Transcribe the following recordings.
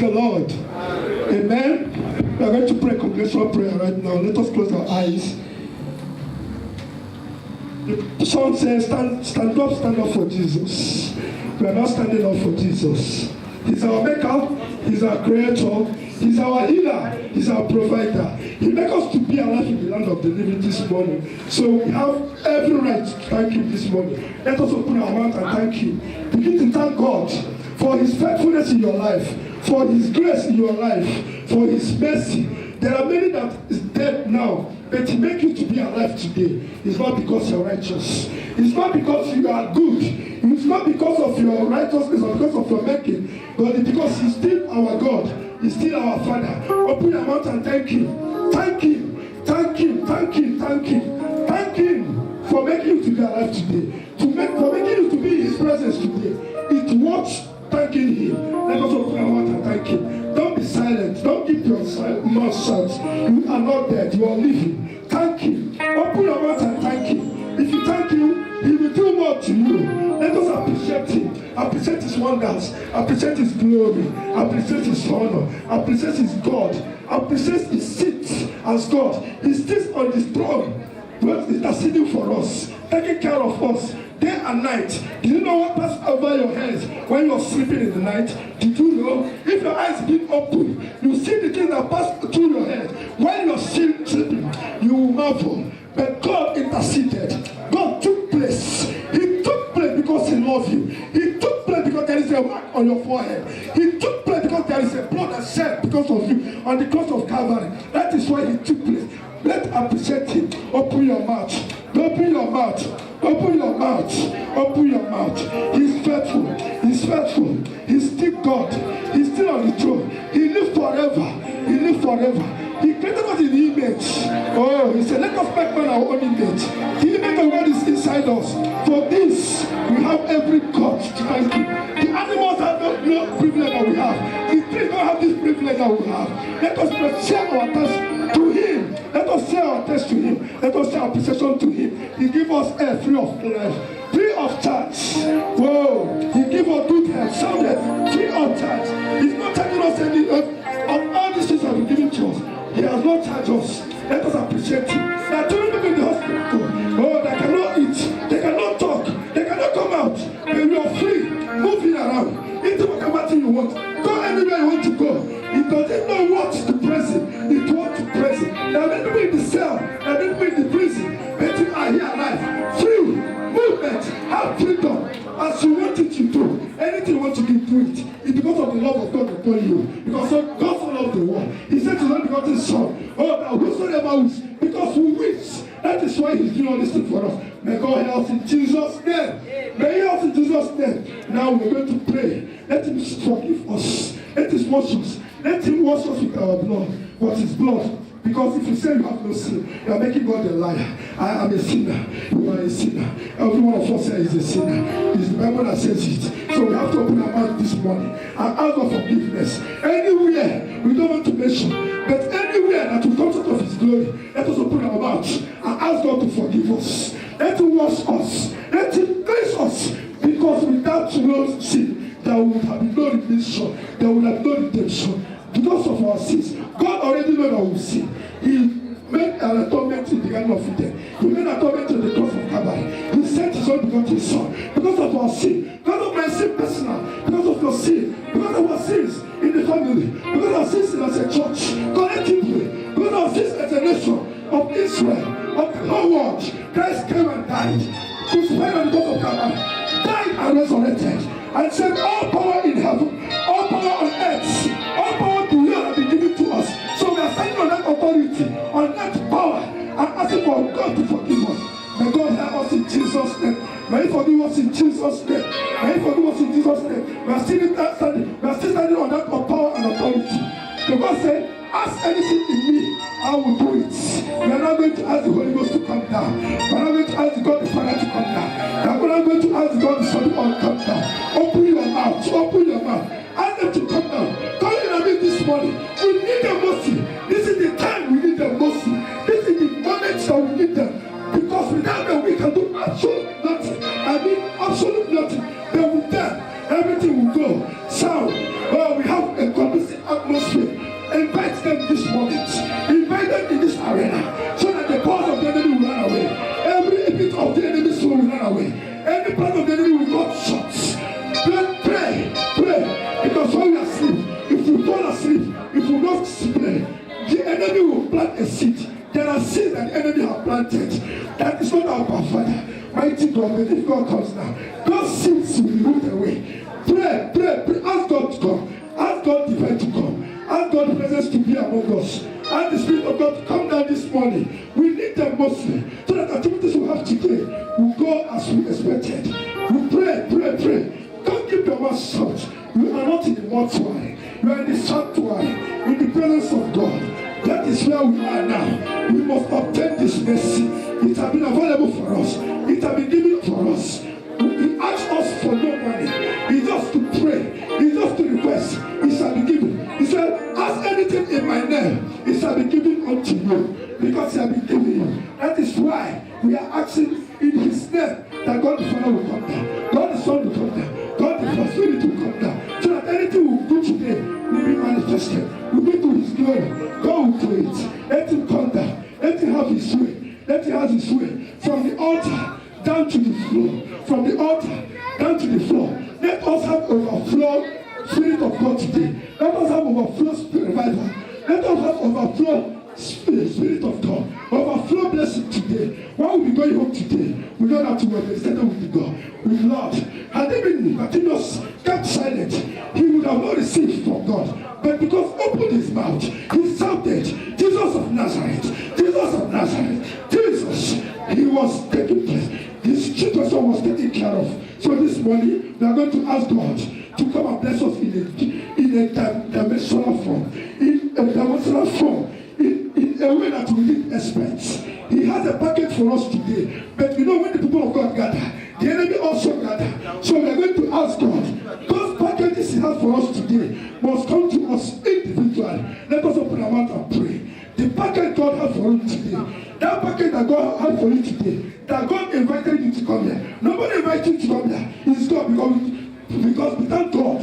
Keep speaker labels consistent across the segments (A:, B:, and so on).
A: the Lord. Amen. We are going to pray a congregational prayer right now. Let us close our eyes. The song says, stand up for Jesus. We are not standing up for Jesus. He's our maker, He's our creator, He's our healer, He's our provider. He makes us to be alive in the land of the living this morning. So we have every right to thank Him this morning. Let us open our mouth and thank Him. Begin to thank God for His faithfulness in your life, for His grace in your life, for His mercy. There are many that is dead now, but He makes you to be alive today. It's not because you're righteous. It's not because you are good. It's not because of your righteousness or because of your making, but it's because He's still our God. He's still our Father. Open your mouth and thank Him. Thank Him. Thank Him. Thank Him. Thank Him. Thank Him for making you to be alive today. For making you to be in His presence today. It's worth thanking Him. Let us open our mouth and thank Him. Don't be silent. Don't keep your mouth shut. You are not dead. You are living. Thank Him. Open your mouth and thank Him. If you thank Him, He will do more to you. Let us appreciate Him. Appreciate His wonders. Appreciate His glory. Appreciate His honor. Appreciate His God. Appreciate His seat as God. He sits on His throne. He's interceding for us, taking care of us day and night. Did you know what passes over your heads when you're sleeping in the night? Did you know? If your eyes being open, you see the thing that pass through your head. When you're still sleeping, you will marvel. But God interceded. God took place. He took place because He loves you. He took place because there is a mark on your forehead. He took place because there is a blood that shed because of you on the cross of Calvary. That is why He took place. Let's appreciate Him. Open your mouth. Open your mouth. Open your mouth. Open your mouth. He's faithful. He's faithful. He's still God. He's still on the throne. He lives forever. He lives forever. He created us in the image. Oh, He said, let us make man our own image. The image of God is inside us. For this, we have every God to thank Him. The animals have no privilege that we have. The trees don't have this privilege that we have. Let us share our thanks to Him. Let us share our thanks to Him. Let us share our appreciation to Him. He gives us air free of life, free of charge. Whoa! He gives us good health, sound health, free of charge. He's not charging us any of all these things that He's given to us. He has not charged us. Let us appreciate Him. There are 2 people in the hospital. Oh, they cannot eat. They cannot talk. They cannot come out. But you are free. Moving around. Eat whatever thing you want. Go anywhere you want to go. He doesn't know what to praise Him. He wants to praise Him. There are many people in the cell. There are many people in the prison. But you are here alive. Free. Movement. Have freedom. As you want it, you do. Anything you want to do it. It's because of the love of God upon you. Because God so loved the world. He said to them because His Son. Oh, now whosoever wills. Because we wish. That is why He's doing all this thing for us. May God help us in Jesus' name. May He help us in Jesus' name. Now we're going to pray. Let Him forgive us. Let Him wash us. Let Him wash us with our blood. What is blood? Because if you say you have no sin, you are making God a liar. I am a sinner. You are a sinner. Every one of us here is a sinner. It's the Bible that says it. So we have to open our mouth this morning and ask for forgiveness. Anywhere, we don't want to mention, but anywhere that will come out of His glory, let us open our mouth and ask God to forgive us. Let Him wash us. Let Him cleanse us. Because without no sin, there would have been no redemption. There would have been no redemption. Because of our sins, God already knows that we sin. He made an atonement in the Garden of Eden. He made an atonement in the cross of Calvary. He sent His own begotten Son. Because of our sin, because of my sin personal, because of your sin, because of our sins in the family, because of our sins as a church, collectively, because of our sins as a nation of Israel, of the whole world, Christ came and died. Crucified on the cross of Calvary, died and resurrected, and said all power in heaven, all power on earth, all power to you have been given to us. So we are standing on that authority, on that power, and asking for God to forgive us. May God help us in Jesus' name. May He forgive us in Jesus' name. May He forgive us in Jesus' name. We are still standing on that power and authority. The God said, ask anything in me, I will do it. We are not going to ask the Holy Ghost to come down. We are not going to ask God the Father to come down. We are not going to ask God the Son to come down. Open your mouth. Open your mouth. Ask them to come down. Come in on me this morning. We need the mercy. This is the time we need the mercy. This is the moment that we need them. Because without them we can do absolute nothing. I mean absolute nothing. Then with them, everything will go. So, we have a conversation. That is not our Father. Mighty God, but if God comes now, God seems to be moved away. Pray, pray, pray. Ask God to come. Ask God divine to come. Ask God's presence to be among us. Ask the Spirit of God to come down this morning. We need them mostly so that the activities we have today will go as we expected. We pray, pray, pray. Don't keep your mouth shut. You are not in the mortuary. You are in the sanctuary, in the presence of God. That is where we are now. We must obtain this mercy. It has been available for us. It has been given for us. He asked us for no money. He just to pray. He just to request. It shall be given. He said, ask anything in my name. It shall be given unto you. Because it shall be given you. That is why we are asking in his name that God the Father will come down. God the Son will come down. God the Spirit will come down. So that anything we do today will be manifested. Will be to his glory. God will do it. Let him come down. Let him have his way. Let him have his way. From the altar down to the floor. From the altar down to the floor. Let us have overflow Spirit of God today. Let us have overflow Spirit revival. Let us have overflow Spirit of God. Overflow blessing today. Why will we be going home today? We don't have to work. Instead of with God. With Lord. Had they been continuous, kept silent, he would have not received from God. But because opened his mouth, he shouted, Jesus of Nazareth, Jesus of Nazareth, Jesus. He was taking place. His situation was taken care of. So this morning, we are going to ask God to come and bless us in a dimensional form. In a dimensional form. In a way that we didn't expect. He has a package for us today. But we know when the people of God gather, the enemy also gather. So we are going to ask God, those packages he has for us today must come to us individually. Let us open our mouth and pray. The package God has for you today, that package that God has for you today, that God invited you to come here. Nobody invited you to come here. It's God because without God,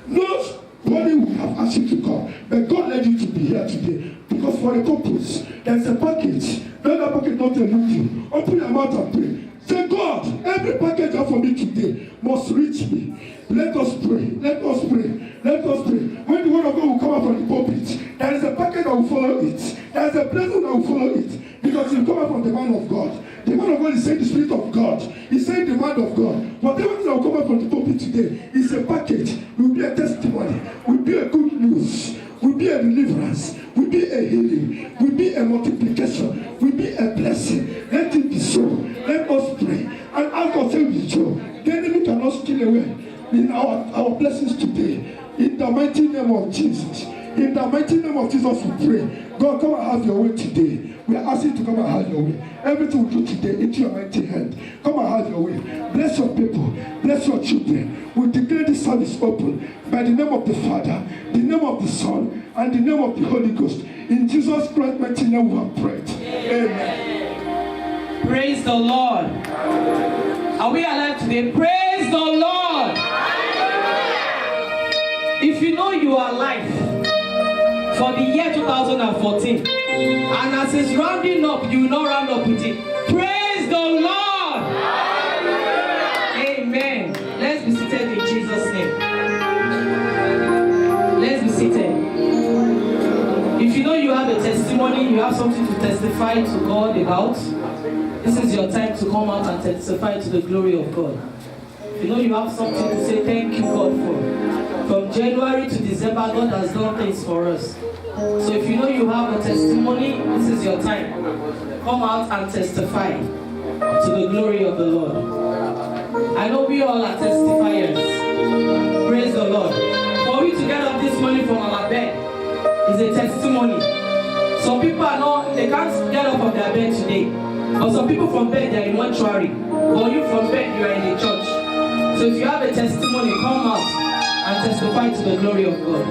A: nobody would have asked you to come. But God led you to be here today. Because for a purpose, there's a package. Let that package not elude you. Open your mouth and pray. Say, God, every package you have for me today must reach me. Let us pray. Let us pray. Let us pray. When the word of God will come out from the pulpit, there is a package that will follow it. There is a blessing that will follow it. Because it will come out from the man of God. The man of God is saying the Spirit of God. He's saying the word of God. Whatever that will come out from the pulpit today is a package. It will be a testimony. It will be a good news. Will be a deliverance, will be a healing, will be a multiplication, will be a blessing. Let it be so. Let us pray and ask ourselves to show. The enemy cannot steal away in our blessings today. In the mighty name of Jesus. In the mighty name of Jesus we pray. God, come and have your way today. We are asking you to come and have your way. Everything we do today into your mighty hand. Come and have your way. Bless your people. Bless your children. We declare this service open by the name of the Father, the name of the Son, and the name of the Holy Ghost. In Jesus Christ's mighty name we have prayed. Amen.
B: Praise the Lord. Are we alive today? Praise the Lord. If you know you are alive for the year 2014, and as it's rounding up, you will not round up with it. Praise the Lord. Amen. Let's be seated in Jesus' name. Let's be seated. If you know you have a testimony, you have something to testify to God about, this is your time to come out and testify to the glory of God. If you know you have something to say, thank you God for. From January to December, God has done things for us. So if you know you have a testimony, this is your time. Come out and testify to the glory of the Lord. I know we all are testifiers. Praise the Lord. For we to get up this morning from our bed is a testimony. Some people are not, they can't get up from their bed today. Or some people from bed, they are in mortuary. Or you from bed, you are in a church. So if you have a testimony, come out and testify to the glory of God.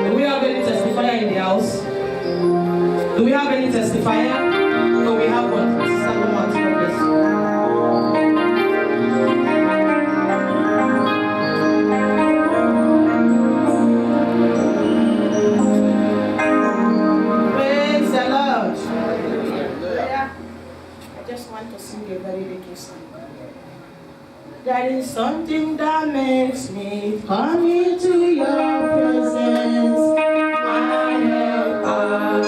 B: Do we have any testifier in the house? Do we have any testifier? No, we have one. Sister Loma, God bless you. Praise the Lord.
C: I just want to sing a very little song. There is something that makes me come into your presence, my helper.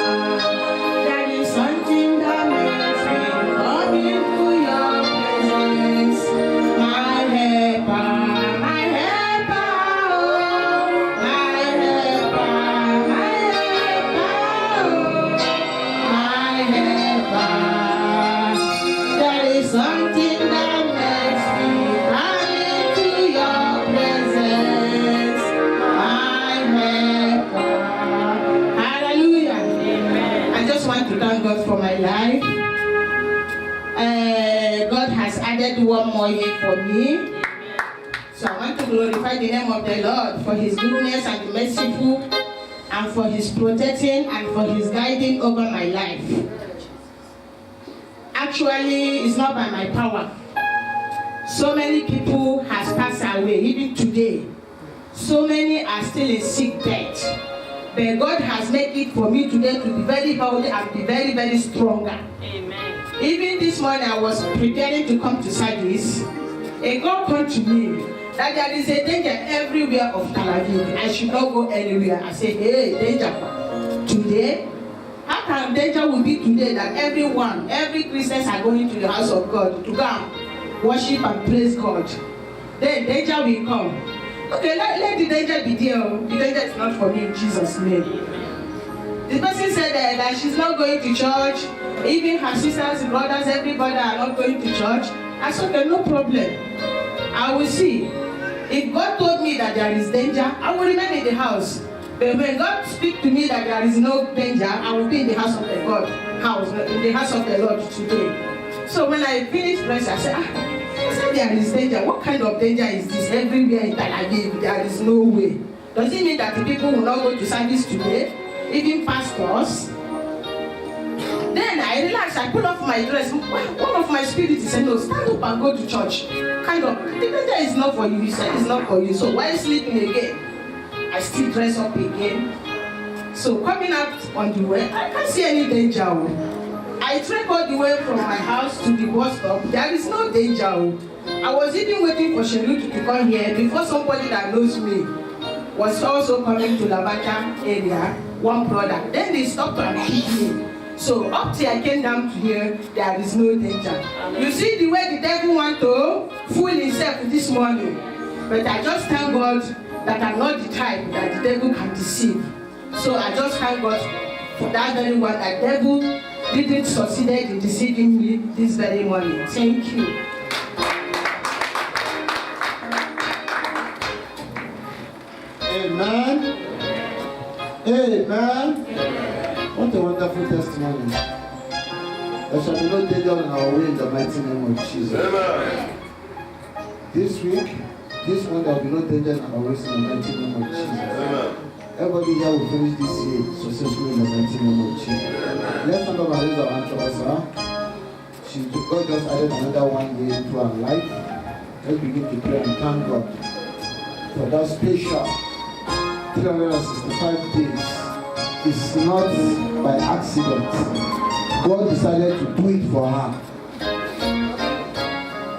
C: There is something that makes added one more year for me. So I want to glorify the name of the Lord for his goodness and the merciful, and for his protecting and for his guiding over my life. Actually, it's not by my power. So many people has passed away, even today. So many are still in sick bed. But God has made it for me today to be very healthy and be very, very stronger.
B: Amen.
C: Even this morning, I was preparing to come to service. A God came to me that there is a danger everywhere of Tel Aviv. I should not go anywhere. I say, hey, danger. Today? How come danger will be today that every Christians are going to the house of God to go and worship and praise God? Then danger will come. Okay, let the danger be there. The danger is not for me in Jesus' name. The person said that she's not going to church. Even her sisters, brothers, everybody are not going to church. I said, okay, no problem. I will see. If God told me that there is danger, I will remain in the house. But when God speaks to me that there is no danger, I will be in the house of the Lord, in the house of the Lord today. So when I finished praying, I said, there is danger. What kind of danger is this? Everywhere in Tel Aviv, there is no way. Does it mean that the people will not go to service today? Even pastors? Then I relaxed, I pull off my dress. One of my spirits said, no, stand up and go to church. Kind of, the danger is not for you. He said it's not for you. So while sleeping again, I still dress up again. So coming out on the way, I can't see any danger. I trek all the way from my house to the bus stop. There is no danger. I was even waiting for Shelut to come here before somebody that knows me was also coming to Labata area, one brother. Then they stopped and picked me. So up till I came down to here, there is no danger. You see the way the devil want to fool himself this morning. But I just thank God that I'm not the type that the devil can deceive. So I just thank God for that very one. That devil didn't succeed in deceiving me this very morning. Thank you.
D: Amen. Amen. What a wonderful testimony. There shall be no danger on our way in the mighty name of Jesus. Amen. This week, this one, there will be no danger in our ways in the mighty name of Jesus. Amen. Everybody here will finish this year successfully in the mighty name of Jesus. Amen. Let's stand up and raise our hand to us. God just added another 1 year to our life. Let's begin to pray and thank God for that special 365 days. It's not by accident. God decided to do it for her.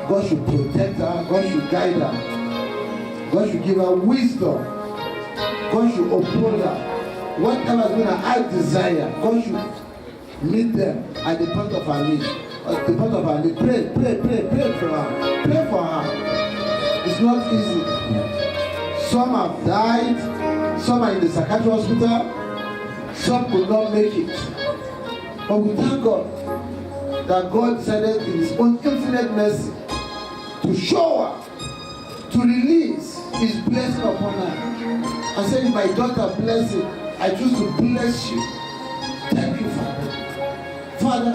D: God should protect her. God should guide her. God should give her wisdom. God should uphold her. Whatever has been her heart desire, God should meet them at the point of her need. At the point of her need. Pray for her. Pray for her. It's not easy. Some have died. Some are in the psychiatric hospital. Some could not make it. But we thank God that God decided in his own infinite mercy to show her, to release his blessing upon her. I said, my daughter, bless it. I choose to bless you. Thank you, Father. Father,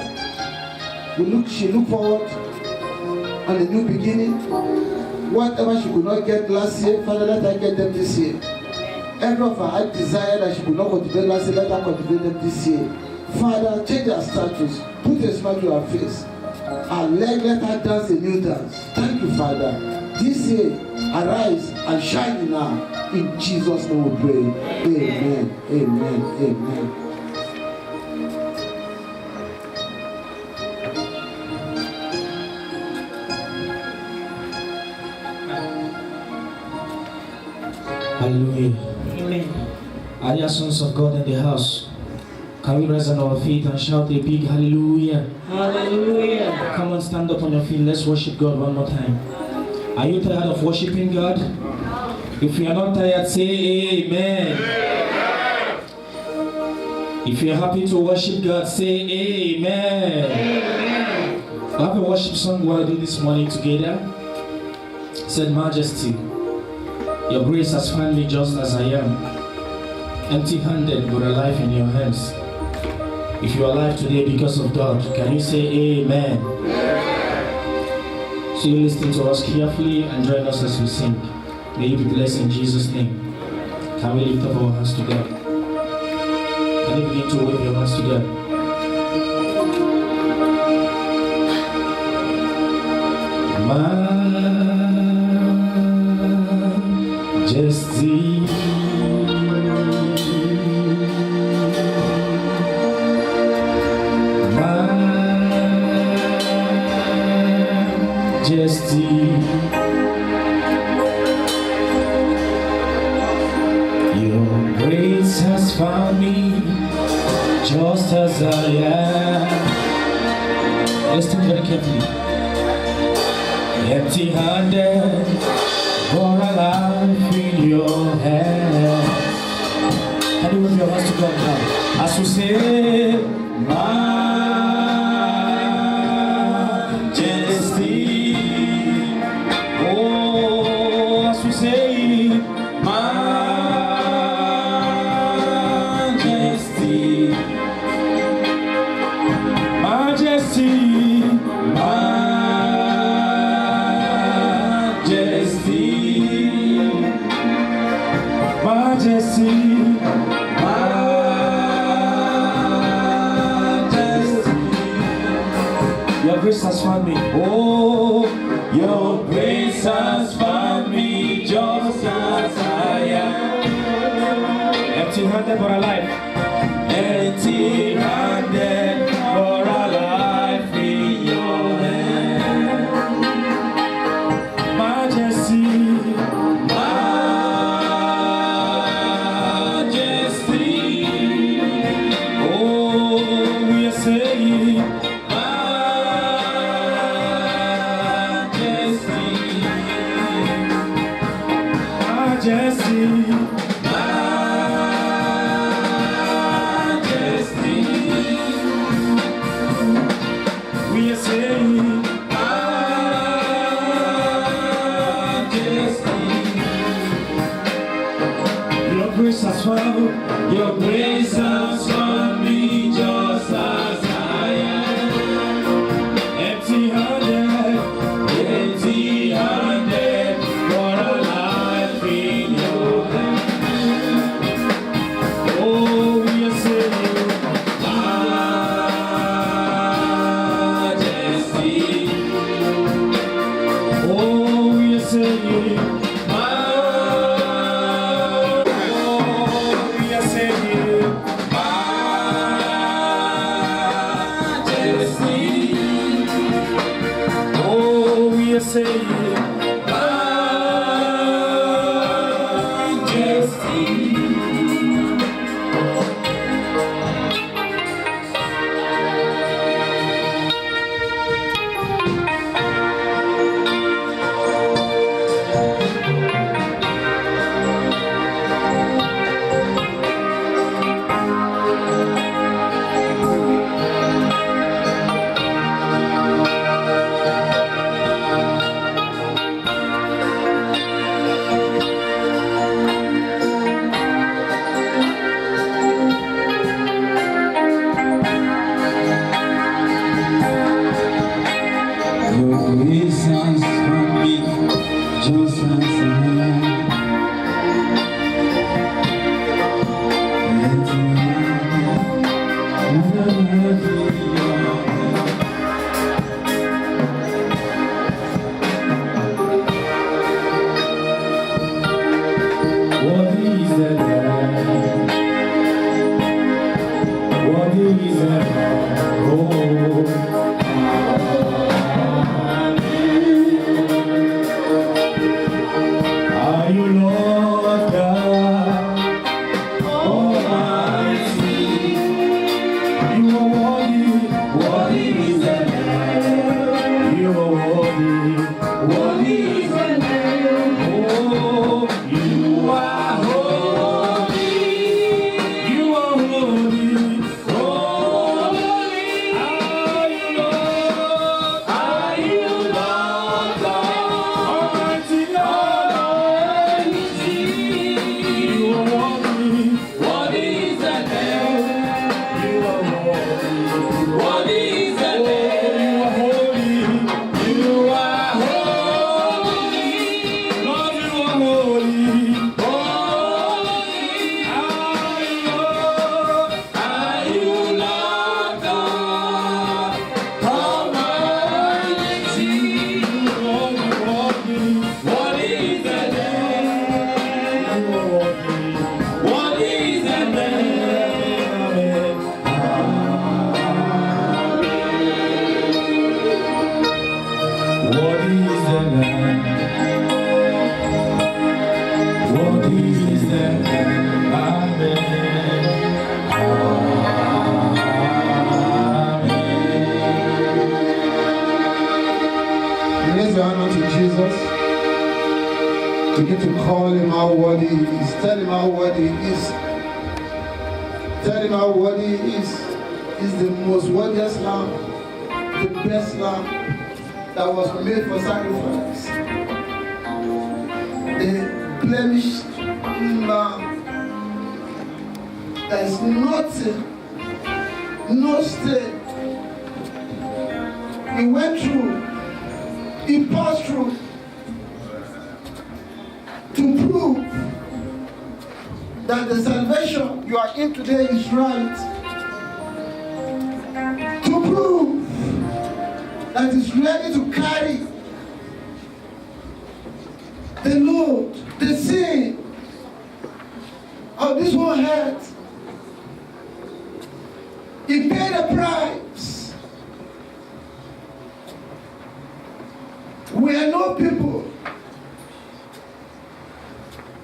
D: she looked forward on a new beginning. Whatever she could not get last year, Father, let her get them this year. Every of her heart desire that she could not cultivate last year, let her cultivate them this year. Father, change her status. Put a smile to her face. And let her dance a new dance. Thank you, Father. This year, arise and shine now. In Jesus' name we pray. Amen. Amen. Amen.
E: Hallelujah.
C: Amen.
E: Are there sons of God in the house? Can we rise on our feet and shout a big hallelujah?
B: Hallelujah.
E: Come on, stand up on your feet. Let's worship God one more time. Are you tired of worshiping God? If you are not tired, say amen. If you are happy to worship God, say amen. I have a worship song we want to do this morning together. Said, Majesty, your grace has found me just as I am, empty-handed but alive in your hands. If you are alive today because of God, can you say amen? So you listen to us carefully and join us as we sing. May you be blessed in Jesus' name. Can we lift up our hands to God? Can you begin to wave your hands to God? Majesty, Majesty, Your grace has found me just as I am. Listen very carefully. Empty-handed, for a life in your hands. Can you wave your hands to God now? As we say, Majesty. Oh, as we say, Majesty. Majesty. Majesty, Majesty, Your grace has found me. Oh, Your grace has found me just as I am. Empty-handed but alive. Empty-handed but alive in Your hand. Majesty. Majesty, Majesty, we are saying Majesty. Your grace has found, Your grace has found me just as I am. Empty-handed, empty-handed, but alive in Your hand. Oh, we are saying, Majesty. Oh, we are saying, say Majesty.
D: Raise your hand unto Jesus. Begin to call him how worthy he is. Tell him how worthy he is. Tell him how worthy he is. He's the most worthiest lamb, the best lamb that was made for sacrifice. The blemished lamb. There is nothing, no stain. He went through, he passed through to prove that the salvation you are in today is right. To prove that it's ready to carry the load, the sin of this whole earth. He paid a price. We are no people.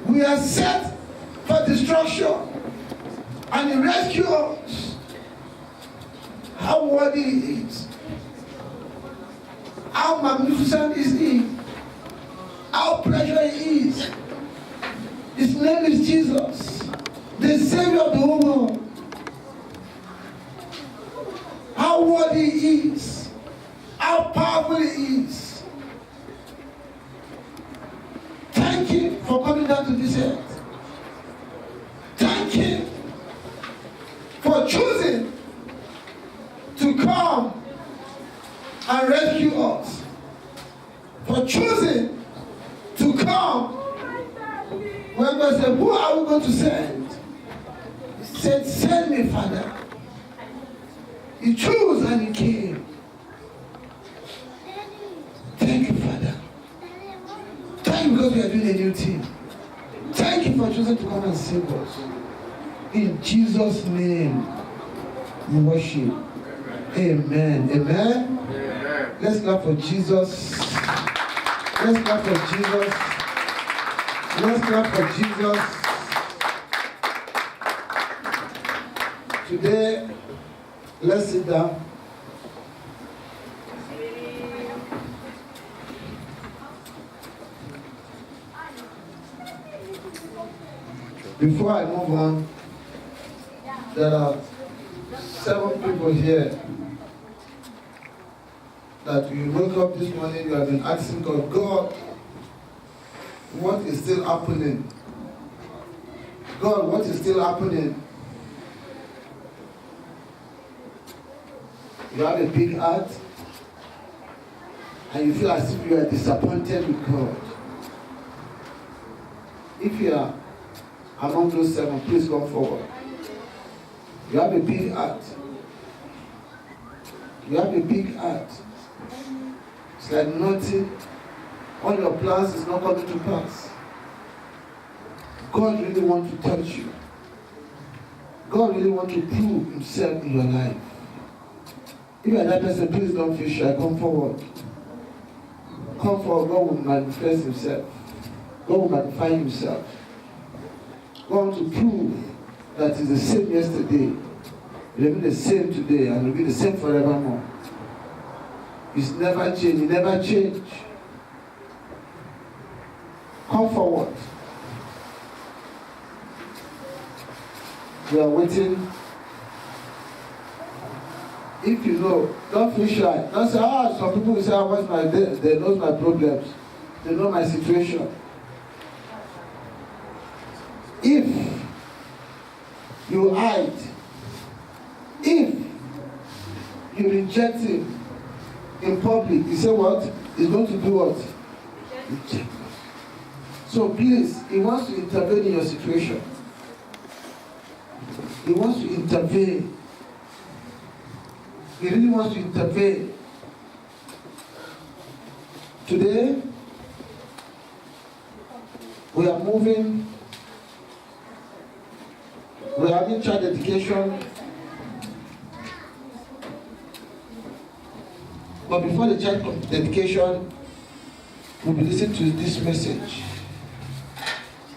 D: We are set for destruction. And he rescued us. How worthy he is. How magnificent is he. How precious he is. His name is Jesus, the Savior of the whole world. How worthy he is. How powerful he is. Thank him for coming down to this earth. Thank him for choosing to come and rescue us. For choosing to come. When God said, who are we going to send? He said, send me, Father. He chose and he came. Thank you, Father. Thank you because we are doing a new thing. Thank you for choosing to come and save us. In Jesus' name, we worship. Amen. Amen. Let's clap for Jesus. Let's clap for Jesus. Let's clap for Jesus. Today, let's sit down. Before I move on, there are 7 people here that you woke up this morning, you have been asking God, God, what is still happening? God, what is still happening? You have a big heart and you feel as if you are disappointed with God. If you are among those 7, please come forward. You have a big heart. You have a big heart. It's like nothing. All your plans is not coming to pass. God really wants to touch you. God really wants to prove himself in your life. If you are that person, please don't feel shy. Come forward. Come forward. God will manifest himself. God will magnify himself. God wants to prove that he's the same yesterday. He will be the same today and will be the same forevermore. He's never changed. He never changed. Come forward. We are waiting. If you know, don't feel shy. Don't say, some people will say, what's my day? They know my problems. They know my situation. If you hide, if you reject him in public, you say what? He's going to do what? Reject. So please, he wants to intervene in your situation. He wants to intervene. He really wants to intervene. Today, we are moving. We are having child dedication. But before the child dedication, we'll be listening to this message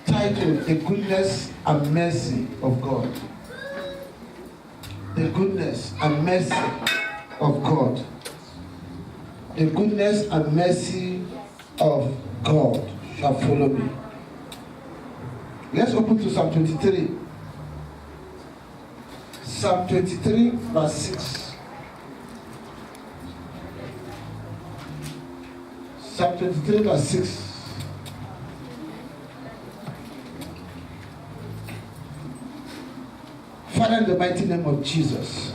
D: titled, The Goodness and Mercy of God. The goodness and mercy of God. The goodness and mercy of God shall follow me. Let's open to Psalm 23. Psalm 23, verse 6. Psalm 23, verse 6. Father, in the mighty name of Jesus,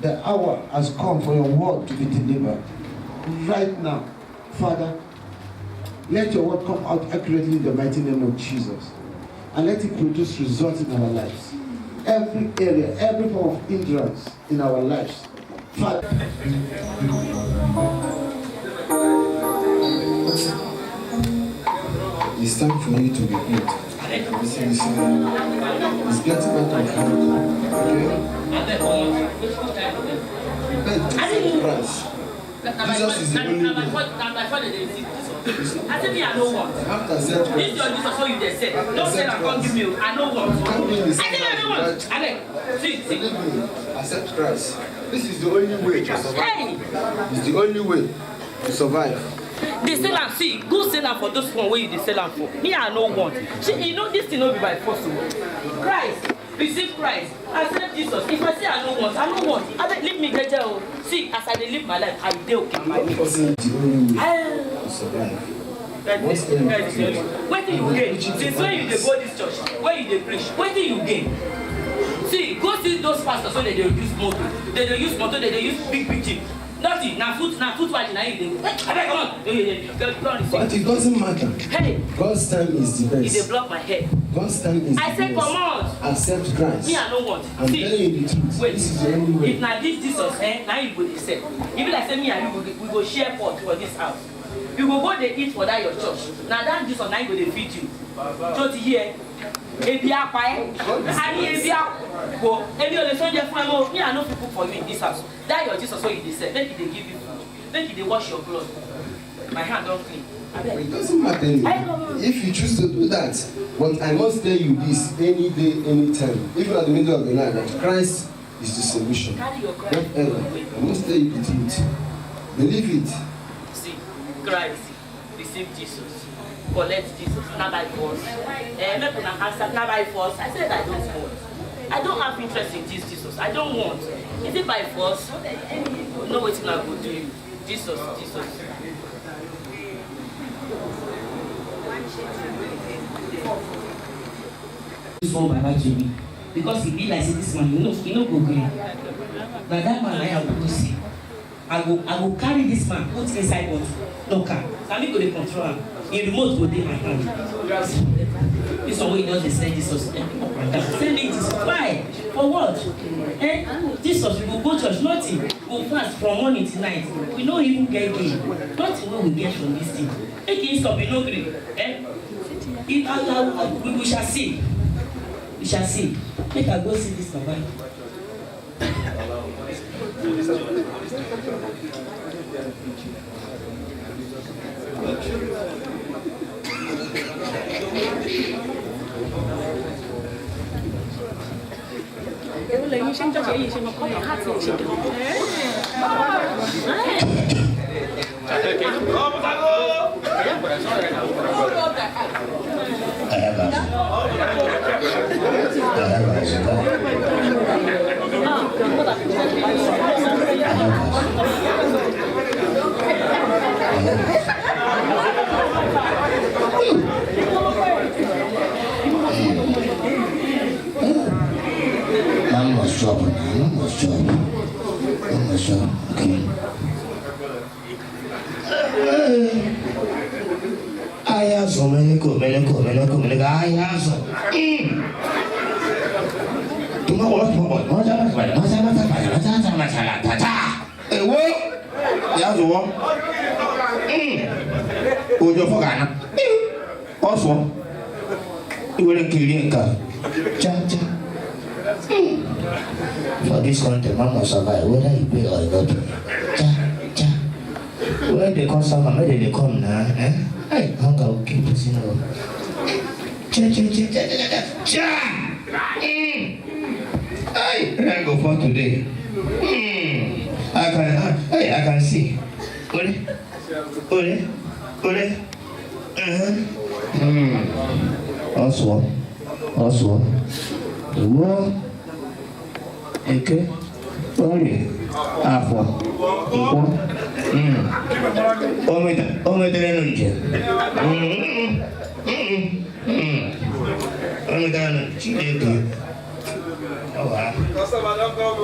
D: the hour has come for your word to be delivered. Right now, Father, let your word come out accurately in the mighty name of Jesus. And let it produce results in our lives. Every area, every form of hindrance in our lives. Father.
F: It's time for you to repent. It's plenty better of hand. Repent. Christ. Jesus is the only way.
B: I said, me, I know what. This is your Jesus, so you just said. Don't say I can't give you. I know what. I said, I know what. Alex, see.
F: Believe me, accept Christ. This is the only way to survive.
B: Hey!
F: It's the only way to survive.
B: They sell am, see, go sell am for those one where you dey sell am for. Me, I no want. See, you know this thing no be by force. Christ, receive Christ, accept Jesus. If I say I no want, I no want. I leave me jeje o. See, as I dey live my life, I dey okay by me.
F: Because it's the only way to survive.
B: Wetin you gain? Since when you dey go this church, when you dey preach, wetin you gain? See, go see those pastors wey dey use motor, they dey use big jeep. Nothing, na foot watch na you dey. Abeg come on.
F: But it doesn't matter.
B: Hey.
F: God's time is the best.
B: You dey block my head.
F: God's time is the best.
B: I say come on.
F: Accept Christ.
B: Me I no want.
F: I'm telling you the truth.
B: Wait.
F: This is the only way.
B: If na this Jesus, na you go dey sell. If be like say me and you we go share pot for this house. You go dey eat for that your church. Na that Jesus na you go dey feed you. So ti hear. Ebi apa ani ebi ako. Ebi o le so je fun e mo. Me I no fit cook for you in this house. That your Jesus wey you dey sell, make he dey give you food. Make he dey wash your clothes. My hand don clean.
F: It doesn't matter anymore. If you choose to do that, but I must tell you this any day, any time. Even at the middle of the night, that Christ is the solution. Whatever. I must tell you the truth. Believe it.
B: See, Christ, receive Jesus. Collect Jesus, not by force. Make una answer, not by force. I said I don't want. I don't have interest in this Jesus. I don't want. Is it by force? No wetin I go do you. Jesus. This one Baba to me. Because he be like say this man, he no go gree. Na that man I am go see. I go carry this man, put inside bottle, no car. Na me go dey control am. The remote go dey my hand. This one wey you just dey send Jesus up and down. Send me Jesus. Why? For what? Jesus, we go church, nothing. Go fast from morning till night. We no even get gain. Nothing wey we get from this thing. Make him stop, he no gree. We shall see. We shall see. Make I go see this Baba.
G: Ayazo, meneko, ayazo. Tuma ko ewo yazo wo. Ojo fogana. Oso. Iwere kiri nka. Cha. For this country, man must survive whether you pay or not. Cha. Where they come some, where they come now, Hey, hunger will keep us in our. Cha. Hey, Rango for today. I can see. Ole. Also. What? Okay. Sorry. Afọ. Nkwọ. O metere n'uche. O metere n'uche.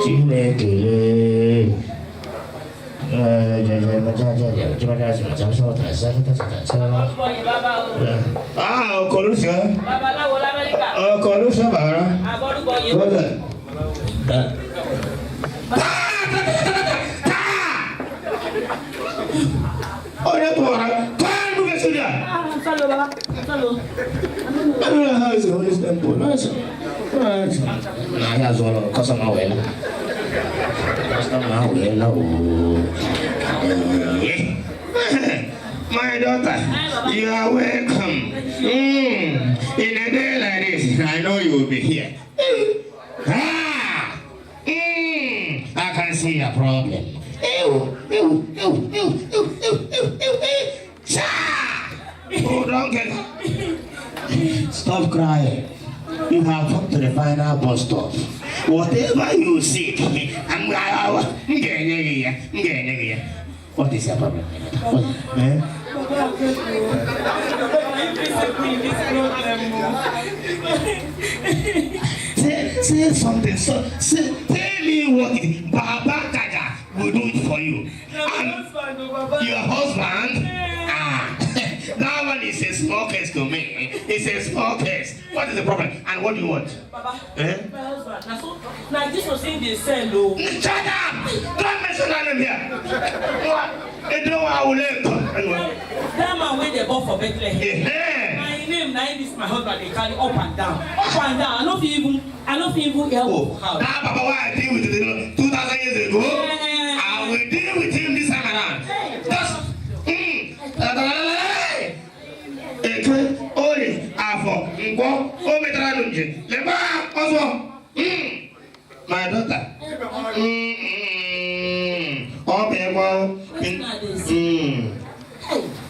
G: Chineke. Chineke. Ọkọlùsọ. Ọkọlùsọ bàrà. Ọ̀rẹ́ tó wà kọ́ọ̀lù bú fẹ́ sójà.
B: Sálọ bàbá, sálọ.
G: Ẹ̀rọ ha ṣe holy temple náà ṣe. Náà yà zọ lọ kọ́sọ̀mà wẹ̀lá. Kọ́sọ̀mà wẹ̀lá ooo. My daughter, you are welcome. In a day like this, I know you will be here. I can see your problem. Oh, don't get it. Stop crying. You have come to the final bus stop. Whatever you seek, what is your problem? Say something. Tell me what Baba Kaja will do it for you. Your husband? That one is a small case to me. It's a small case. What is the problem? And what do you want?
B: Baba, my husband. Now this was in the cell, though.
G: Shut up! Don't mention that name here. You know I will let go.
B: That man went the ball for Bethlehem. My name, now this my husband. They carry up and down. I don't even help.
G: Now, Papa, why I deal with it 2,000 years ago? I will deal with him this time around. Just, my daughter.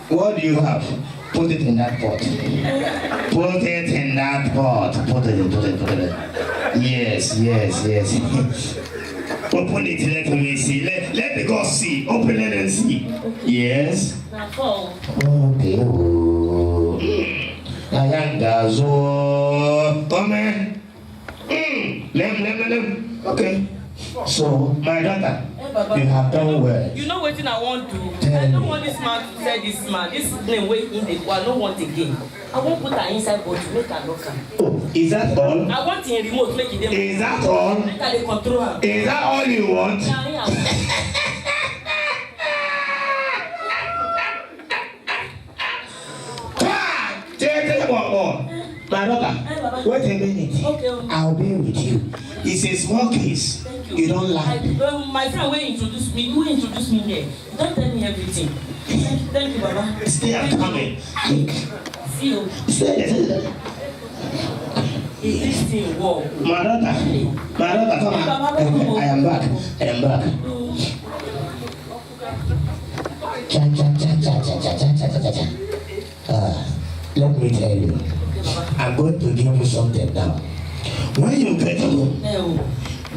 G: What do you have? Put it in that pot. Put it in that pot. Put it. Yes. Open it, let me see. Let the God see. Open it and see. Yes. Okay. Lem. Okay. So, my daughter, you have done well.
B: You know what I want to? I don't want this man to say this man. This name way in the I don't want again. I won't put her inside but to make her look her.
G: Oh, is that all?
B: I want in remote make it.
G: Is that all?
B: Make her control her.
G: Is that all you want? My daughter, wait a minute.
B: Okay.
G: I'll be with you. It's a small case. You don't like.
B: My friend will introduce me. Who introduced me here? Don't tell me everything. Thank you, Baba.
G: Stay and coming.
B: See you.
G: Stay.
B: Is this thing war?
G: My daughter, come on. I am back. Let me tell you. I'm going to give you something now. When you get home,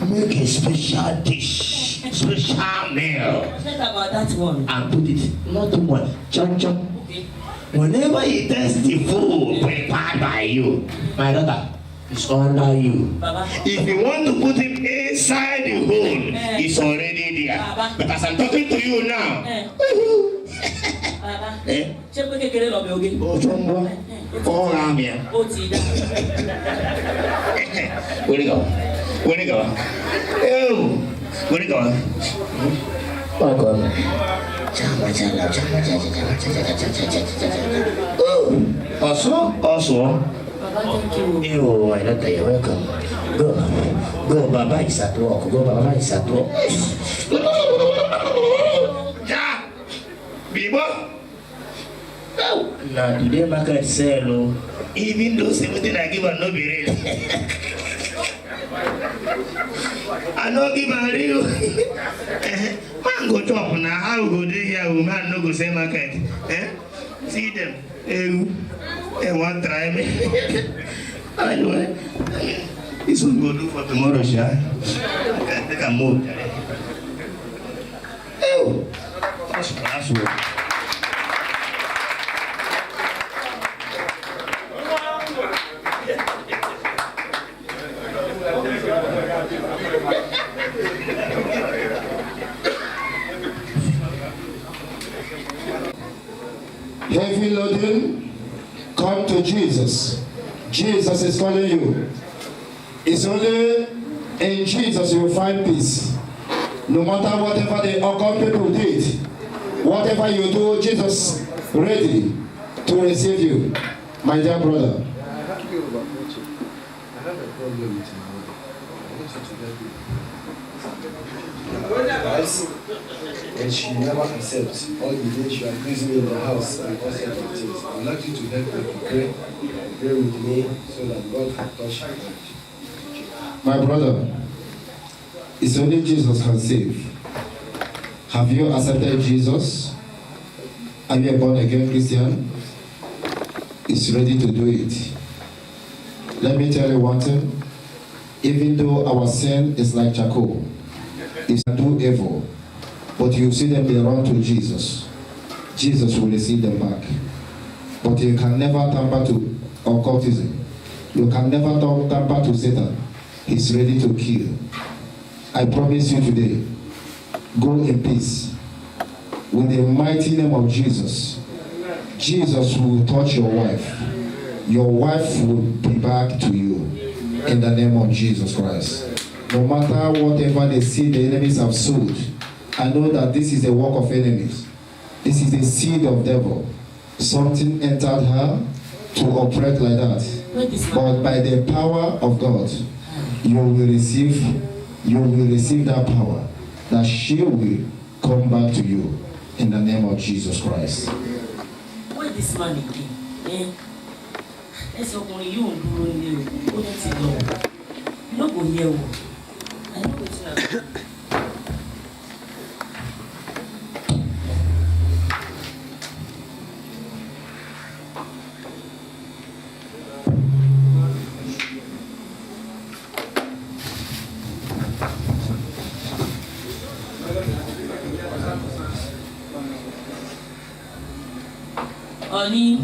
G: make a special dish, special meal.
B: Think about that one.
G: And put it, not too much, chop.
B: Okay.
G: Whenever he tastes the food prepared by you, my daughter, it's under you.
B: Baba.
G: If you want to put him inside the hole, it's already there.
B: Baba.
G: Because I'm talking to you now.
B: Baba. Ṣé pé kékeré lọ bẹ oge?
G: Oh, Chombo. Oh, Ramia.
B: Ó ti dá.
G: Where'd it go? Ew. Where'd it go? Oh, God. Also.
B: Baba, thank you.
G: Ew, my daughter, you're welcome. Go, Baba is at work. Ja! Bibo! Now, today market sell, even though 17 I give her no be real. I no give her real. Man go chop now, how go dey here, man no go sell market. See them. And one time, anyway, this one go do for tomorrow, Sha. I can move. Oh, that's what.
D: Heavy loading, come to Jesus. Jesus is calling you. It's only in Jesus you will find peace. No matter whatever the occult people did, whatever you do, Jesus ready to receive you. My dear brother.
F: I have a problem with my mother. I want you to help me. And she never accepts all the days she abused me in the house and all sorts of things. I would like you to help me to pray with me so that God can touch her heart.
D: My brother, it's only Jesus can save. Have you accepted Jesus? Are you a born again Christian? He's ready to do it. Let me tell you one thing. Even though our sin is like charcoal, it's to do evil. But you see them, they run to Jesus. Jesus will receive them back. But you can never tamper to occultism. You can never tamper to Satan. He's ready to kill. I promise you today, go in peace. With the mighty name of Jesus, Jesus will touch your wife. Your wife will be back to you. In the name of Jesus Christ. No matter whatever they see the enemies have sowed, I know that this is a work of enemies. This is the seed of devil. Something entered her to operate like that. But by the power of God, you will receive that power, that she will come back to you in the name of Jesus Christ.
H: Where this man again? That's your money. You won't do it. You don't go here. I know what's not. Honey,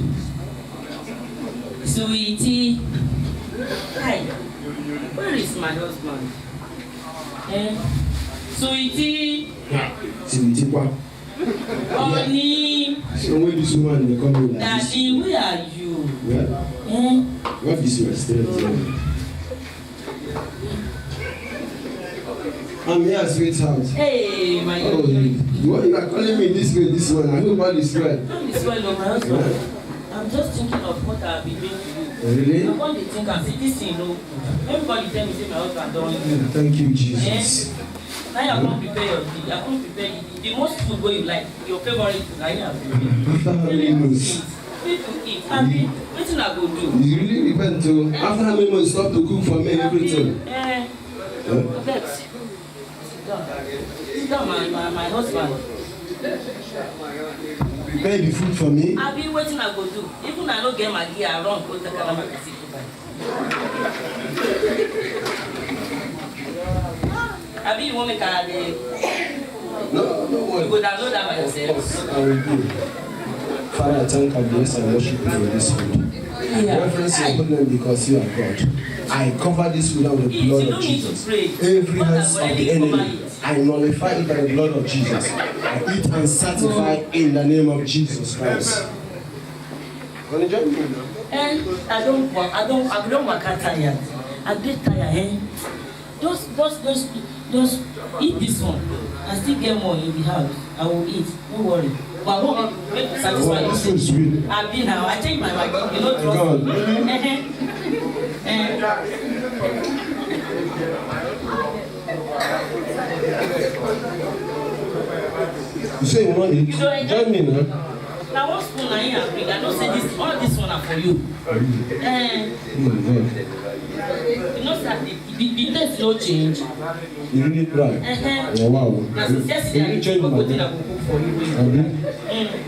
H: sweetie, hi, where is my husband? Sweetie,
F: Sweetie, what?
H: honey,
F: So when this woman they come in like this,
H: daddy, where are you?
F: what is your strength? I'm here, sweetheart.
H: Hey, my
F: Oh, you are calling me this way, this one. I hope all is well.
H: Don't be swell of my husband. I'm just thinking of what I've been doing to you.
F: Really?
H: I want to think and say this thing, everybody tell me say my husband don't do.
F: Thank you, Jesus.
H: Now I can't prepare your tea. I can't prepare the most food where you like, your favorite food. I have prepared.
F: After how many months?
H: Need to eat. I mean, what thing I go do?
F: You really repent to. After how many months stop to cook for me everything?
H: Vex. Sit down, my husband.
F: Prepare the food for me.
H: I've been waiting I go do. Even I don't get my gear, I run go to Kalama to see I mean, you want me to
F: No worry.
H: you go download that by yourself.
F: I will do. Father, I thank and bless and worship you for this food. Reverence your holy name because you are God. I cover this food with the blood of Jesus. Every hands of the enemy, I nullify it by the blood of Jesus. I eat and sanctify in the name of Jesus Christ. Want to join me?
H: I don't work out tired. I get tired. Just eat this one. I still get more in the house. I will eat. Don't worry. But I won't make you satisfied.
F: This food is sweet.
H: I've been now. I change my mind. You don't trust
F: God,
H: me.
F: really? You say you want it? Join me now.
H: Now one spoon I ain't bring. I don't say this. All this one are for you. You know that the taste no change.
F: You really try. Yeah, wow.
H: Now since yesterday I
F: Can you change
H: cook
F: my
H: I go cook for you.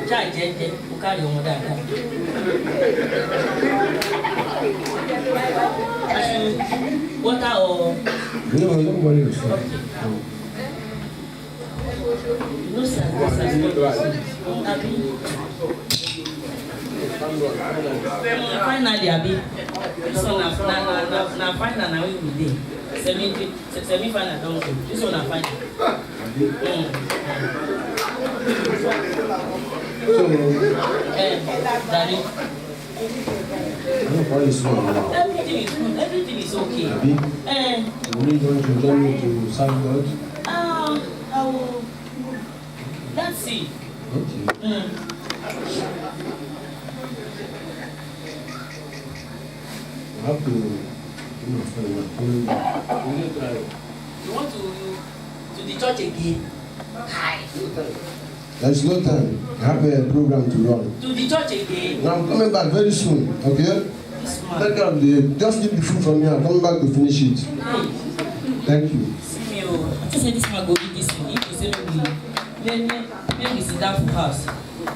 H: Ṣáà jẹ́jẹ́, ó kárí ọmọ dáadáa. Water or?
F: No, don't worry.
H: No, sir. Finally, Abi. This one na final na we dey. Semi-final don go. This one na final. Daddy. Everything is good. Everything is okay.
F: Abi, you really want to join me to serve God?
H: I will. Let's see.
F: Okay. I have to
H: You want to the church again? Hi.
F: There's no time. I have a program to run.
H: To the church again?
F: Now I'm coming back very soon, okay?
H: This man.
F: Take care of just keep the food from here. I'm coming back to finish it.
H: Hey.
F: Thank you.
H: See me, I just said this man go eat this thing. If you say maybe we sit down for house.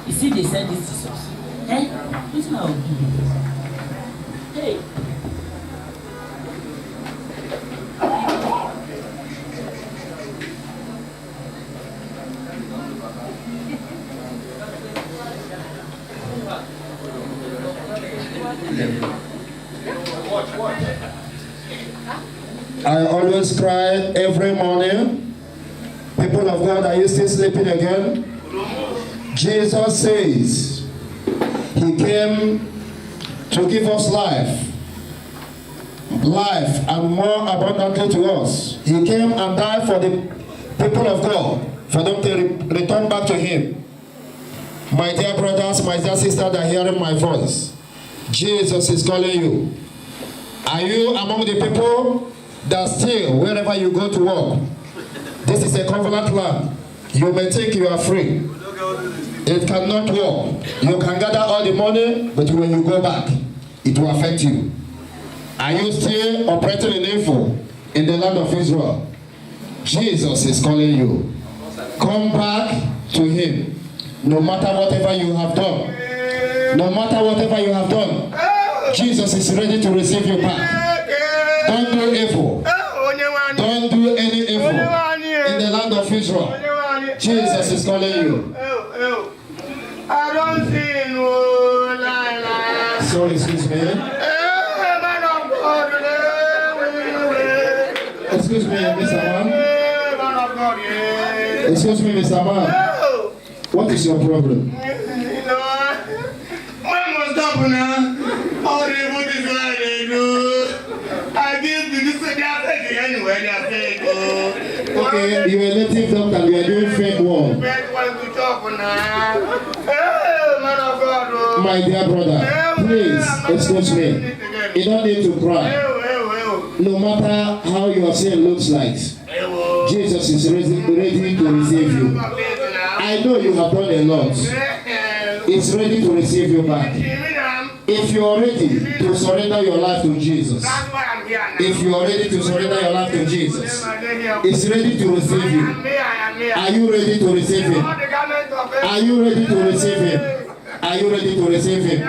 H: You see they send this Jesus. Eh? This man will do. Hey.
I: I always cry every morning. People of God, are you still sleeping again? Jesus says he came to give us life and more abundantly to us. He came and died for the people of God, for them to return back to him. My dear brothers, my dear sisters that are hearing my voice, Jesus is calling you. Are you among the people that still, wherever you go to work, this is a covenant land. You may think you are free. It cannot work. You can gather all the money, but when you go back, it will affect you. Are you still operating in evil in the land of Israel? Jesus is calling you. Come back to him. No matter whatever you have done. No matter whatever you have done. Jesus is ready to receive you back. Don't do evil. Don't do any evil in the land of Israel. Jesus is calling you.
J: I don't see no line.
I: Sorry, excuse me. Excuse me, Mr. Man. Excuse me, Mr. Man. What is your problem?
J: When was up now? All the good is what they do. I give the this anywhere they are fake.
I: Okay, you are a native doctor, you are doing fake work. My dear brother, please, excuse me. You don't need to cry. No matter how your sin looks like, Jesus is ready to receive you. I know you have done a lot. He's ready to receive you back. If you are ready to surrender your life to Jesus, if you are ready to surrender your life to Jesus, He's ready to receive you. Are you ready to receive Him? Are you ready to receive Him? Are you ready to receive Him?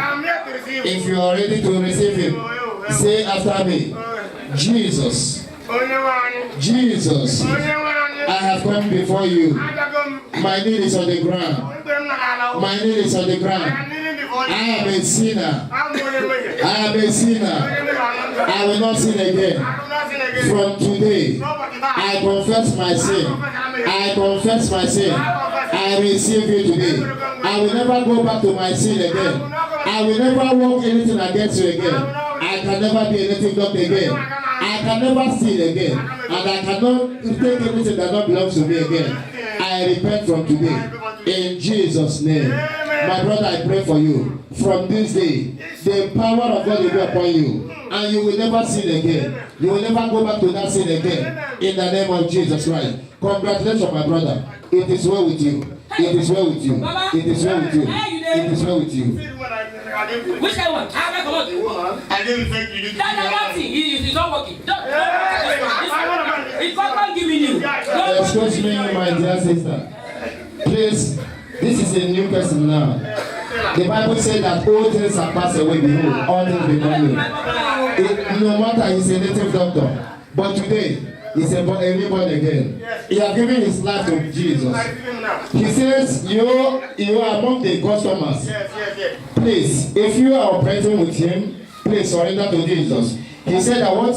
I: If you are ready to receive Him, say after me, Jesus, Jesus, I have come before you. My need is on the ground. My need is on the ground. I am a sinner. I am a sinner. I will not sin again. From today, I confess my sin. I confess my sin. I receive you today. I will never go back to my sin again. I will never walk anything against you again. I can never be anything wrong again. I can never sin again. And I cannot take anything that don't belong to me again. I repent from today. In Jesus' name. My brother, I pray for you. From this day, the power of God will be upon you. And you will never sin again. You will never go back to that sin again. In the name of Jesus Christ. Congratulations, my brother. It is well with you. It is well with you. It is well with you. It is well with you.
H: Which I want? I
J: didn't think you did.
H: That's it's not working. It's not giving you.
I: Excuse me, my dear sister. Please, This is a new person now. The Bible said that all things are passed away, behold, all things become new. No matter he's a native doctor, but today he's a born again. He has given his life to Jesus. He says, you are among the customers. Please, if you are operating with him, please surrender to Jesus. He said that all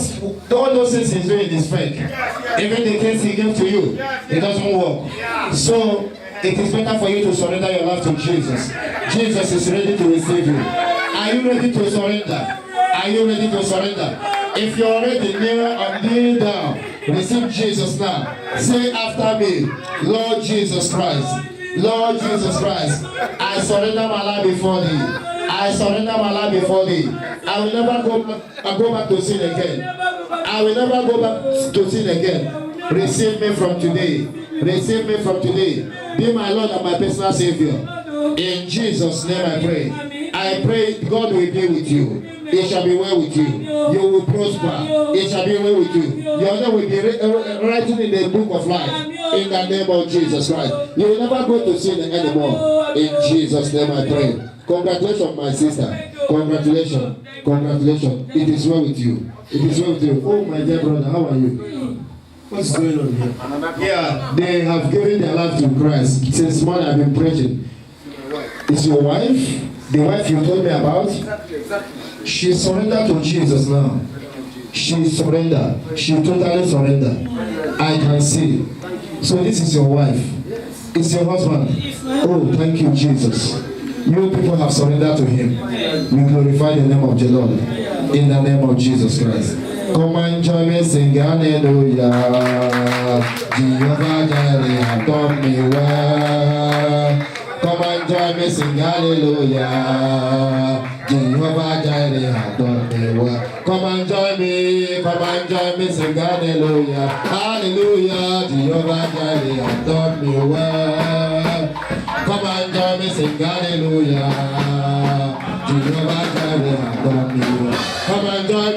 I: those things he's doing is fake. Even the things he gave to you, it doesn't work. So it is better for you to surrender your life to Jesus. Jesus is ready to receive you. Are you ready to surrender? Are you ready to surrender? If you're already kneel down, receive Jesus now. Say after me, Lord Jesus Christ. Lord Jesus Christ, I surrender my life before thee. I surrender my life before thee. I will never go back to sin again. I will never go back to sin again. Receive me from today. Receive me from today. Be my Lord and my personal Savior. In Jesus' name I pray. I pray God will be with you. It shall be well with you. You will prosper. It shall be well with you. Your name will be written in the book of life. In the name of Jesus Christ. You will never go to sin anymore. In Jesus' name I pray. Congratulations, my sister. Congratulations. Congratulations. It is well with you. It is well with you. Oh, my dear brother, how are you? What's going on here? Yeah, they have given their life to Christ. Since morning I've been preaching. Is your wife? The wife you told me about? She surrendered to Jesus now. She surrendered. She totally surrendered. I can see. So this is your wife. It's your husband. Oh, thank you, Jesus. You people have surrendered to him. We glorify the name of the Lord. In the name of Jesus Christ. Come and join me, sing hallelujah. Jehovah Jireh has done me well. Come and join me, sing hallelujah. Jehovah Jireh has done me well. Come and join me, sing hallelujah. Hallelujah, Jehovah Jireh has done me well. Come and join me, sing hallelujah. Jehovah Jireh has done me well. Come and join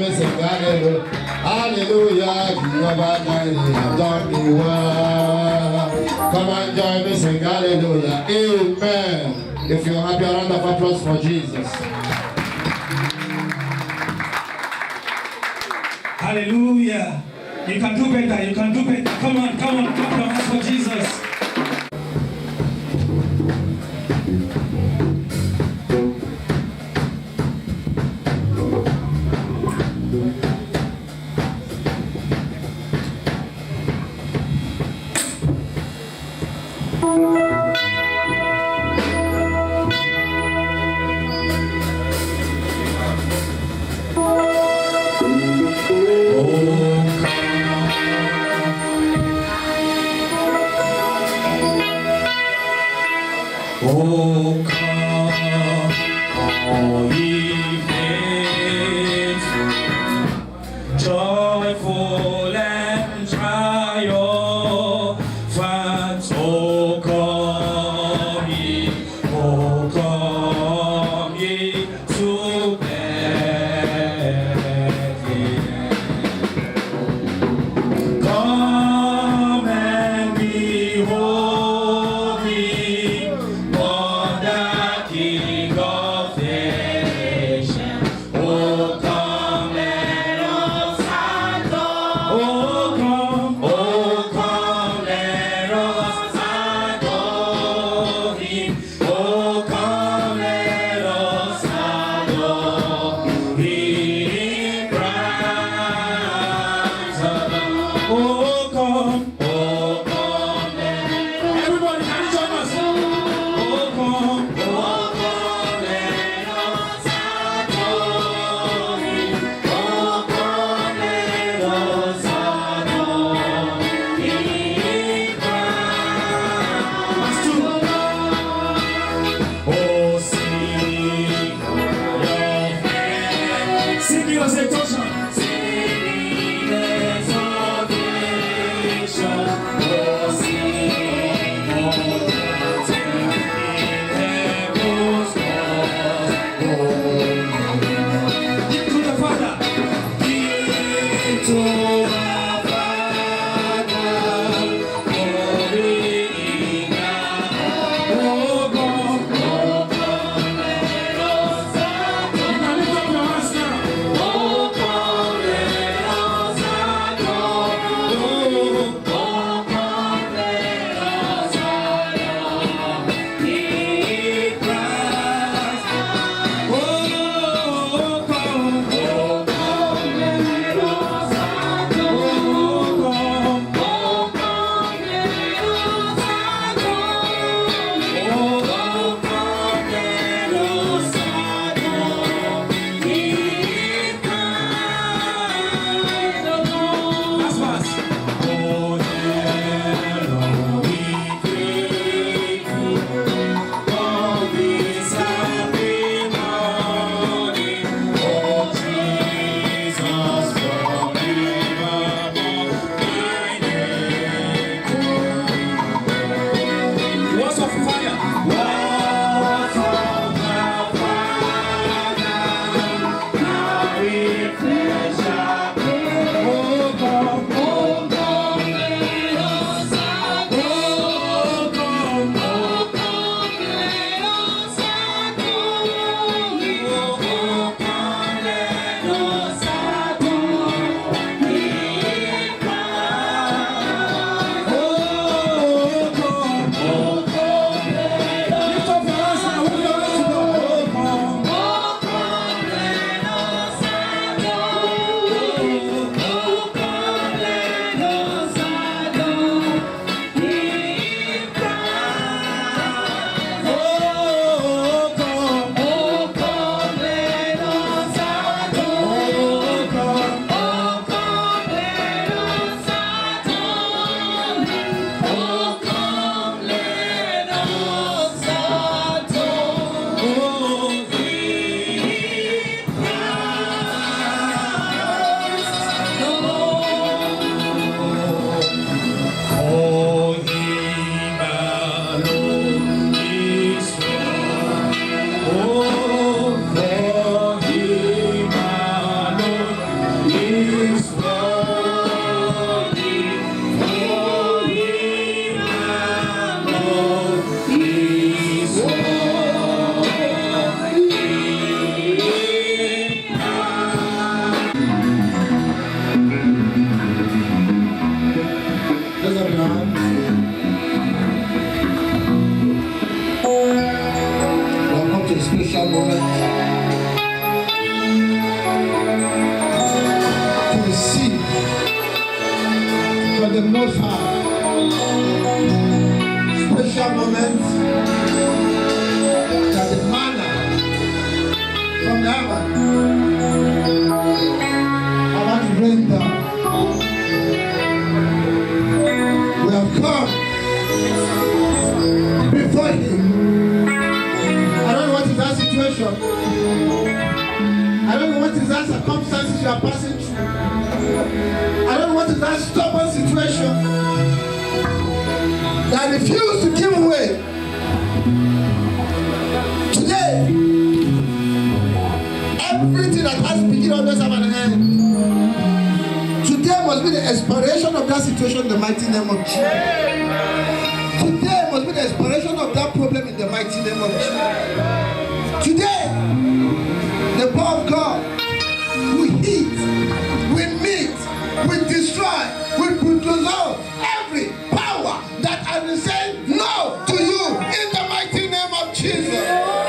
I: me, sing hallelujah. Hallelujah, Jehovah Jireh has done me well. Come and join me, sing hallelujah. Amen. If you're happy, a round of applause for Jesus.
K: Hallelujah. You can do better. You can do better. Come on. Clap your hands for Jesus. Oh, come, all ye faithful, joyful and triumphant. Oh, come ye to Bethlehem. Come and behold me, born the King of nations. Oh, come, let us adore. Oh, come, let us
D: special moment that the manna from the heaven about to rain down. We have come before Him. I don't know what is that situation. I don't know what is that circumstances you are passing through. I don't know what is that stubborn situation that refuse to give away. Today, everything that has beginning always have an end. Today must be the expiration of that situation in the mighty name of Jesus. Today must be the expiration of that problem in the mighty name of Jesus. Today, the power of God will heat, will meet, will destroy, will dissolve every power that has said no to you in the mighty name of Jesus.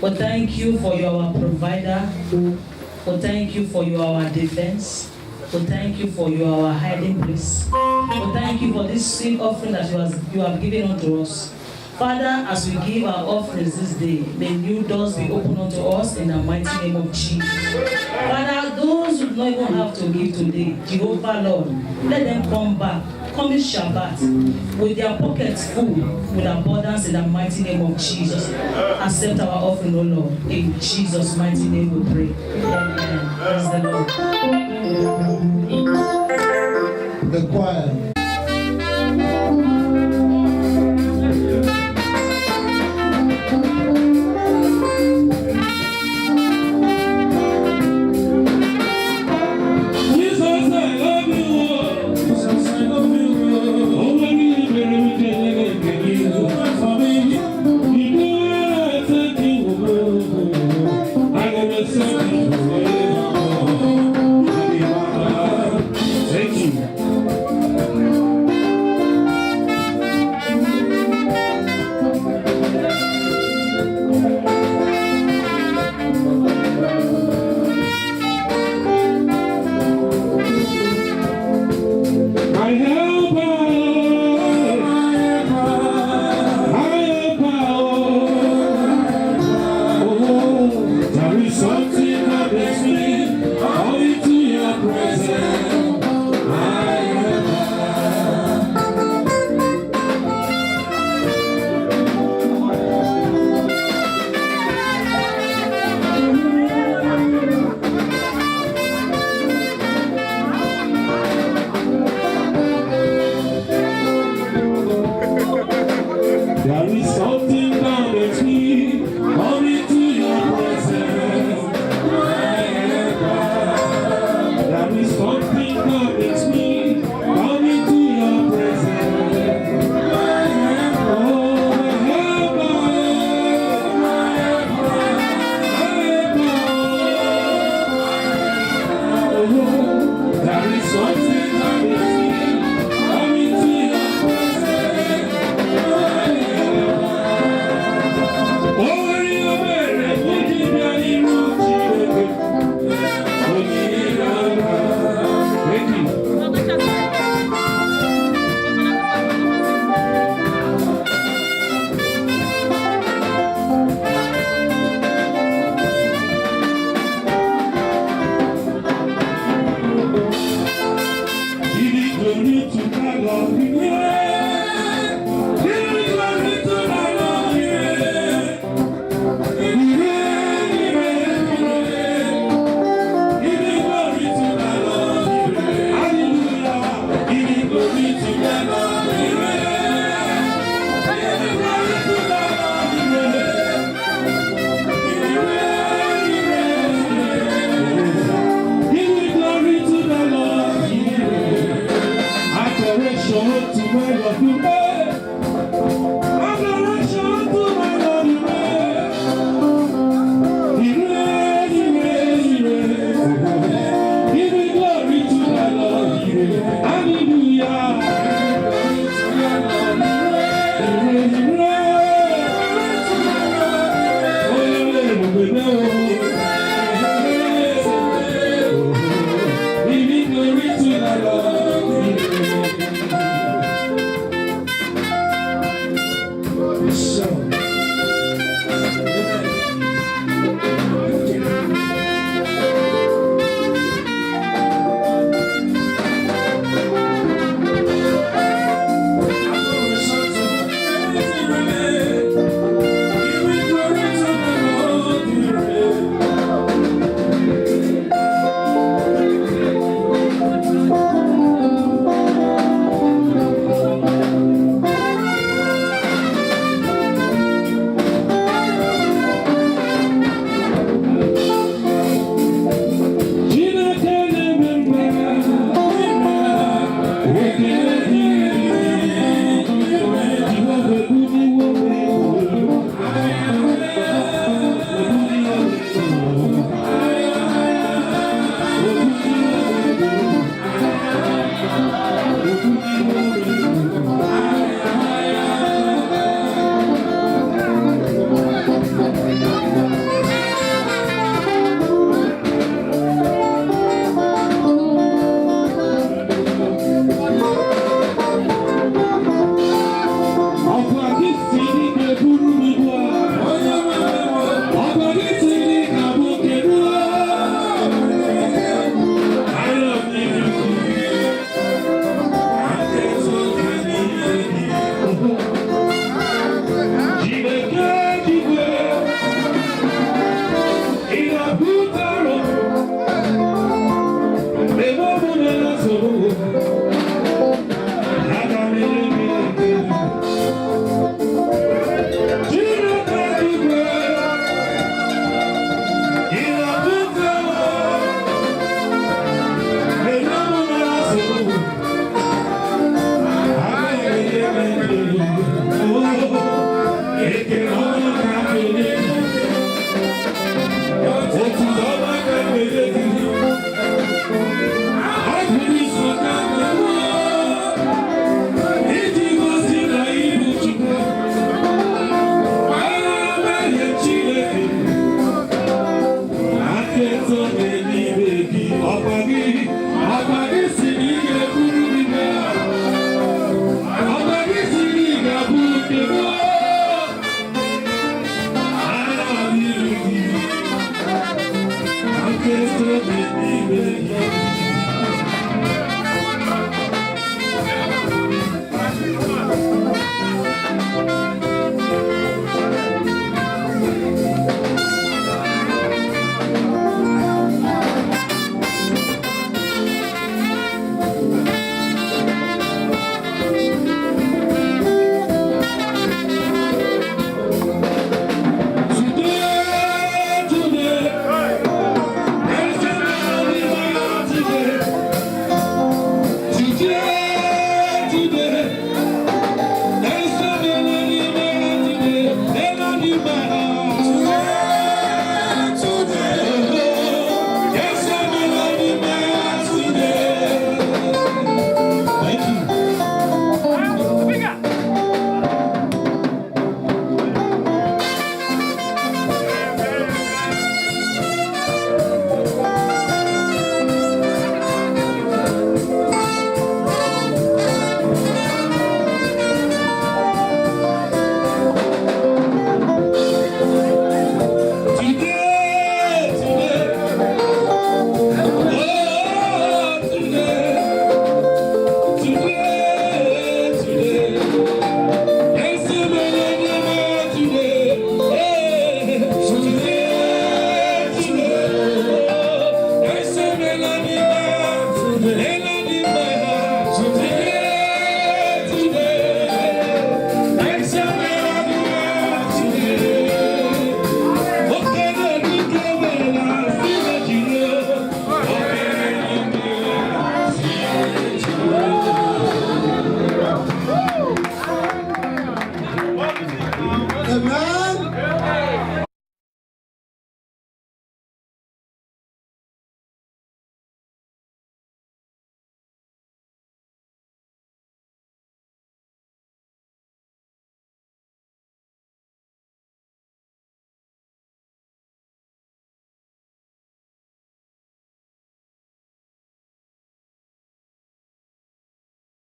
B: We thank you for you are our provider. We thank you for you are our defense. We thank you for you are our hiding place. We thank you for this sweet offering that you have given unto us. Father, as we give our offerings this day, may new doors be opened unto us in the mighty name of Jesus. Father, those who do not even have to give today, Jehovah Lord, let them come back. Coming Shabbat with their pockets full with abundance in the mighty name of Jesus. Accept our offering, O Lord. In Jesus' mighty name we pray. Amen. Praise the Lord.
D: The choir.